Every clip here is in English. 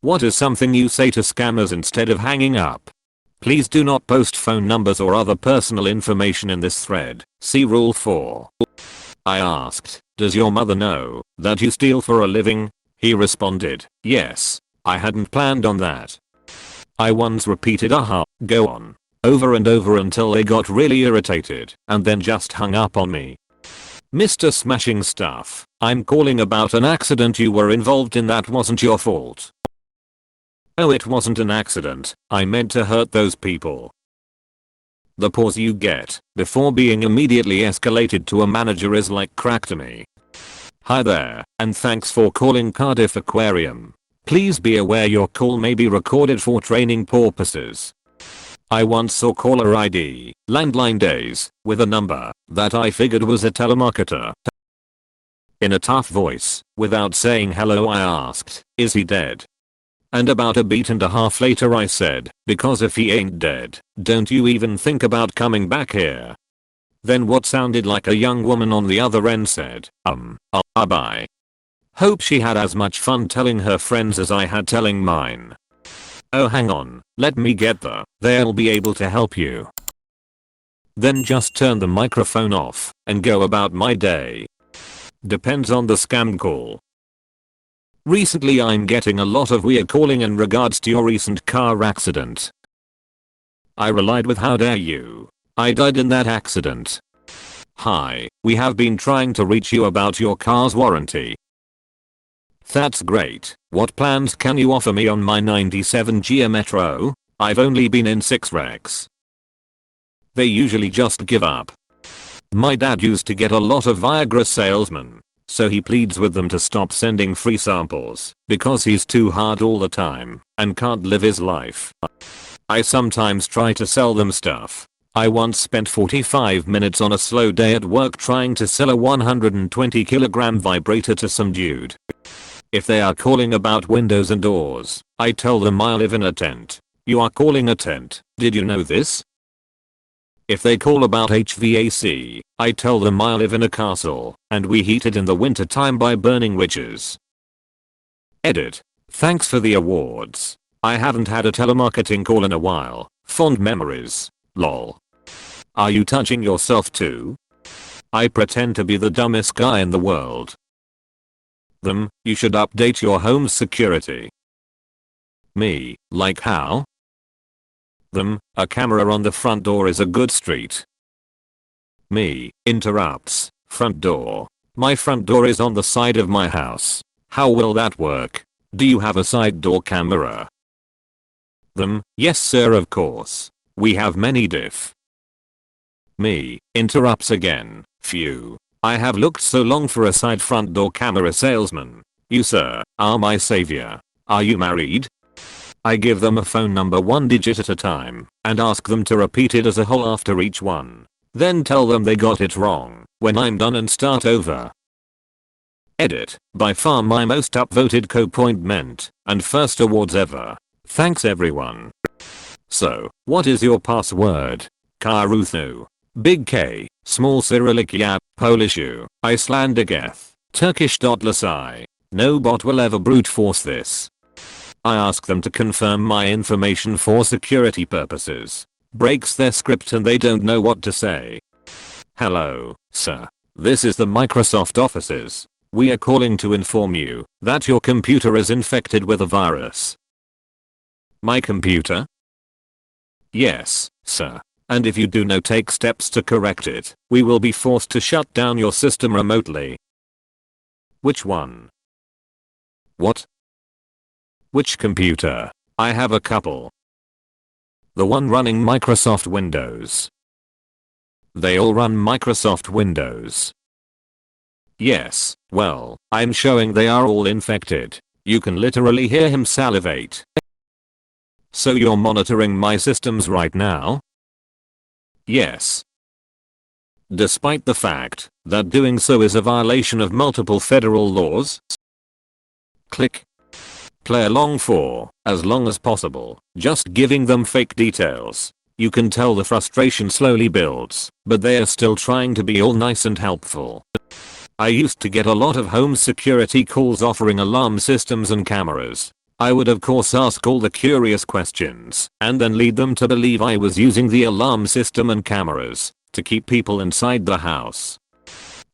What is something you say to scammers instead of hanging up? Please do not post phone numbers or other personal information in this thread. See rule 4. I asked, does your mother know that you steal for a living? He responded, yes. I hadn't planned on that. I once repeated go on, over and over until they got really irritated and then just hung up on me. Mr. Smashing Stuff, I'm calling about an accident you were involved in that wasn't your fault. Oh, it wasn't an accident, I meant to hurt those people. The pause you get before being immediately escalated to a manager is like crack to me. Hi there, and thanks for calling Cardiff Aquarium. Please be aware your call may be recorded for training purposes. I once saw caller ID, landline days, with a number that I figured was a telemarketer. In a tough voice, without saying hello, I asked, is he dead? And about a beat and a half later I said, because if he ain't dead, don't you even think about coming back here. Then what sounded like a young woman on the other end said, bye. Hope she had as much fun telling her friends as I had telling mine. Oh, hang on, let me get they'll be able to help you. Then just turn the microphone off and go about my day. Depends on the scam call. Recently I'm getting a lot of weird calling in regards to your recent car accident. I relied with how dare you. I died in that accident. Hi, we have been trying to reach you about your car's warranty. That's great. What plans can you offer me on my 97 Gia Metro? I've only been in 6 wrecks. They usually just give up. My dad used to get a lot of Viagra salesmen, so he pleads with them to stop sending free samples because he's too hard all the time and can't live his life. I sometimes try to sell them stuff. I once spent 45 minutes on a slow day at work trying to sell a 120 kilogram vibrator to some dude. If they are calling about windows and doors, I tell them I live in a tent. You are calling a tent, did you know this? If they call about HVAC, I tell them I live in a castle, and we heat it in the winter time by burning witches. Edit. Thanks for the awards. I haven't had a telemarketing call in a while. Fond memories. Lol. Are you touching yourself too? I pretend to be the dumbest guy in the world. You should update your home's security. Me, like how? A camera on the front door is a good street. Me, interrupts, front door. My front door is on the side of my house. How will that work? Do you have a side door camera? Yes sir, of course. We have many diff. Me, interrupts again, phew. I have looked so long for a side front door camera salesman. You sir, are my savior. Are you married? I give them a phone number 1 digit at a time and ask them to repeat it as a whole after each one. Then tell them they got it wrong when I'm done and start over. Edit. By far my most upvoted co-appointment and first awards ever. Thanks everyone. So, what is your password? Karuthu. Big K, small Cyrillic Yap, Polish U, Icelandic Eth, Turkish Lasai. No bot will ever brute force this. I ask them to confirm my information for security purposes. Breaks their script and they don't know what to say. Hello, sir. This is the Microsoft offices. We are calling to inform you that your computer is infected with a virus. My computer? Yes, sir. And if you do not take steps to correct it, we will be forced to shut down your system remotely. Which one? What? Which computer? I have a couple. The one running Microsoft Windows. They all run Microsoft Windows. Yes, well, I'm showing they are all infected. You can literally hear him salivate. So you're monitoring my systems right now? Yes. Despite the fact that doing so is a violation of multiple federal laws? Click. Play along for as long as possible, just giving them fake details. You can tell the frustration slowly builds, but they are still trying to be all nice and helpful. I used to get a lot of home security calls offering alarm systems and cameras. I would of course ask all the curious questions and then lead them to believe I was using the alarm system and cameras to keep people inside the house.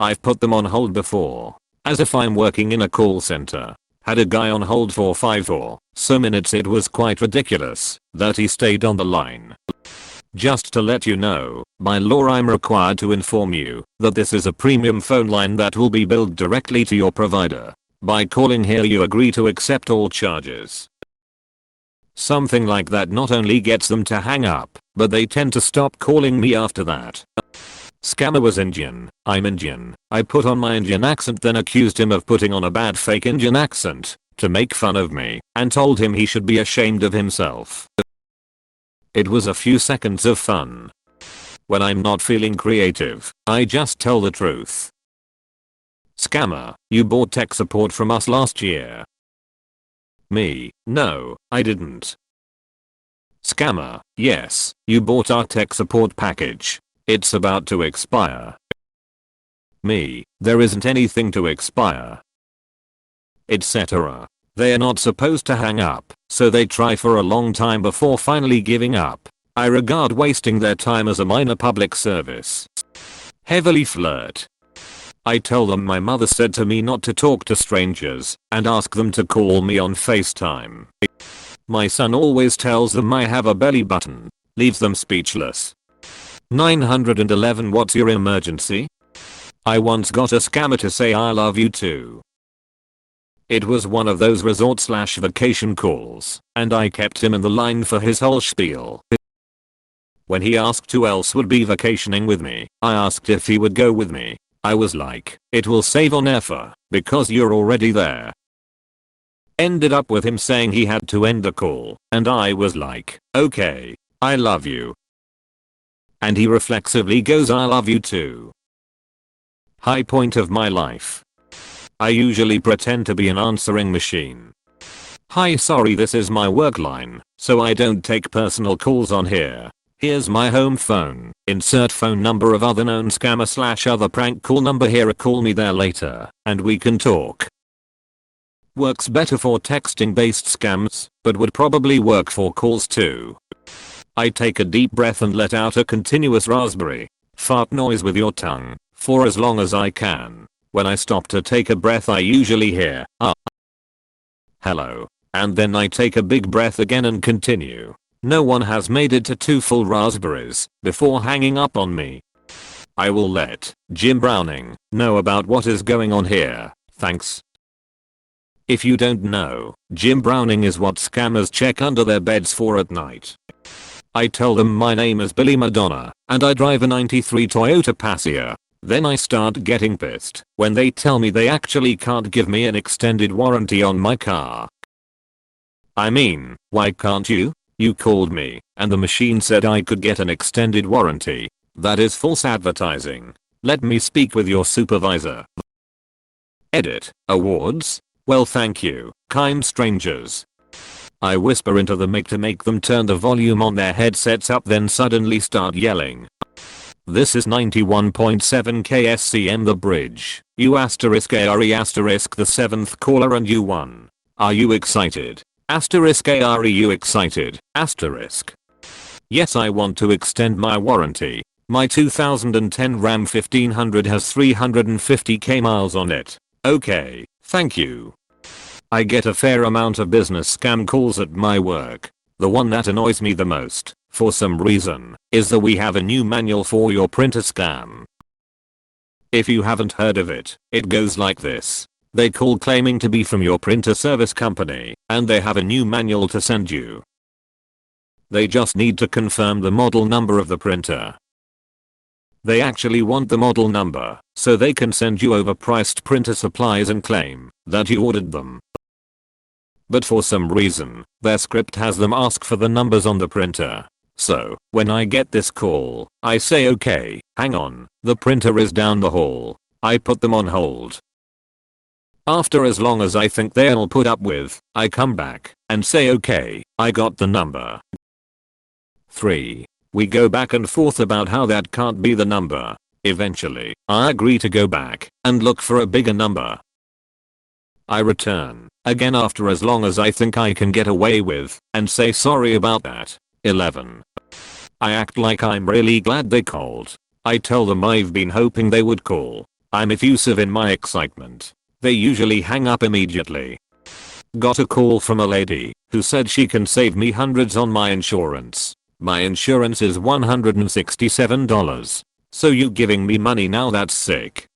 I've put them on hold before, as if I'm working in a call center. Had a guy on hold for 5 or so minutes. It was quite ridiculous that he stayed on the line. Just to let you know, by law I'm required to inform you that this is a premium phone line that will be billed directly to your provider. By calling here you agree to accept all charges. Something like that not only gets them to hang up, but they tend to stop calling me after that. Scammer was Indian. I'm Indian. I put on my Indian accent, then accused him of putting on a bad fake Indian accent to make fun of me and told him he should be ashamed of himself. It was a few seconds of fun. When I'm not feeling creative, I just tell the truth. Scammer, you bought tech support from us last year. Me, no, I didn't. Scammer, yes, you bought our tech support package. It's about to expire. Me, there isn't anything to expire. Etc. They're not supposed to hang up, so they try for a long time before finally giving up. I regard wasting their time as a minor public service. Heavily flirt. I tell them my mother said to me not to talk to strangers and ask them to call me on FaceTime. My son always tells them I have a belly button. Leaves them speechless. 911 What's your emergency? I once got a scammer to say I love you too. It was one of those resort/vacation calls, and I kept him in the line for his whole spiel. When he asked who else would be vacationing with me, I asked if he would go with me. I was like, it will save on effort, because you're already there. Ended up with him saying he had to end the call, and I was like, okay, I love you. And he reflexively goes I love you too. High point of my life. I usually pretend to be an answering machine. Hi, sorry, this is my work line, so I don't take personal calls on here. Here's my home phone. Insert phone number of other known scammer/other prank call number here. Call me there later and we can talk. Works better for texting based scams, but would probably work for calls too. I take a deep breath and let out a continuous raspberry fart noise with your tongue for as long as I can. When I stop to take a breath I usually hear, hello, and then I take a big breath again and continue. No one has made it to 2 full raspberries before hanging up on me. I will let Jim Browning know about what is going on here, thanks. If you don't know, Jim Browning is what scammers check under their beds for at night. I tell them my name is Billy Madonna and I drive a 93 Toyota Passia. Then I start getting pissed when they tell me they actually can't give me an extended warranty on my car. I mean, why can't you? You called me and the machine said I could get an extended warranty. That is false advertising. Let me speak with your supervisor. Edit. Awards? Well, thank you, kind strangers. I whisper into the mic to make them turn the volume on their headsets up, then suddenly start yelling. This is 91.7 KSCM The Bridge. You asterisk ARE asterisk the 7th caller and you won. Are you excited? Asterisk ARE you excited? Asterisk. Yes, I want to extend my warranty. My 2010 Ram 1500 has 350k miles on it. Okay, thank you. I get a fair amount of business scam calls at my work. The one that annoys me the most, for some reason, is that we have a new manual for your printer scam. If you haven't heard of it, it goes like this. They call claiming to be from your printer service company, and they have a new manual to send you. They just need to confirm the model number of the printer. They actually want the model number, so they can send you overpriced printer supplies and claim that you ordered them. But for some reason, their script has them ask for the numbers on the printer. So, when I get this call, I say okay, hang on, the printer is down the hall. I put them on hold. After as long as I think they'll put up with, I come back and say okay, I got the number. 3. We go back and forth about how that can't be the number. Eventually, I agree to go back and look for a bigger number. I return, again after as long as I think I can get away with, and say sorry about that. 11. I act like I'm really glad they called. I tell them I've been hoping they would call. I'm effusive in my excitement. They usually hang up immediately. Got a call from a lady who said she can save me hundreds on my insurance. My insurance is $167. So you giving me money now? That's sick.